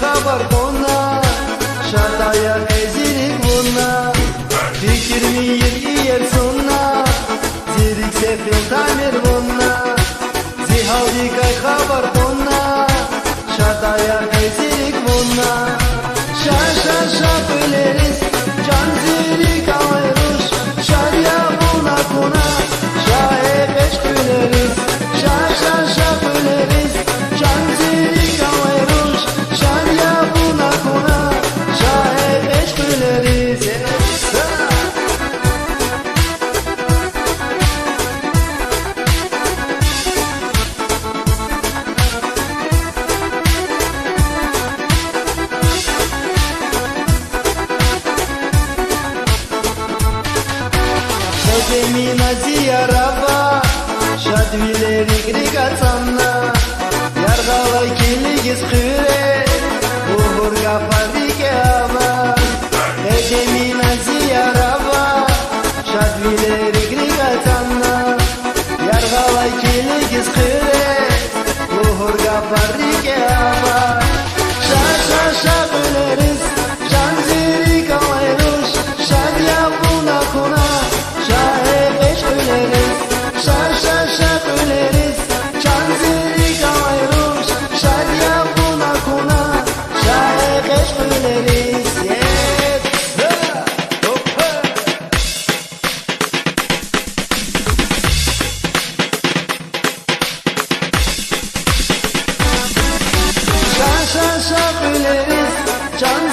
haber buna Şadaya ezirik buna Fikir miyir yer sunna Zirik sefil tamir buna Zihavdi kay haber buna Şadaya ezirik buna Şa şa şa bileriz Can zirik ayırış Şarya buna kuna Şahe beş bileriz Şa şa şa bileriz Can zirik ayırış Şarya buna kuna Şahe beş bileriz Zemina ziyaraba Şadvileri grigatsanna Yargalay kiligiz kıre Uğurga fadike ama Zemina ziyaraba Şadvileri grigatsanna Yargalay kiligiz kıre Uğurga fadike ama Şa şa şa bileriz Can zirik alayruş Şadya buna kuna Şahe beş bileriz Şa şa şa bileriz Can zirik alayruş Şadya buna kuna Şahe beş bileriz Şa şa şa bileriz Can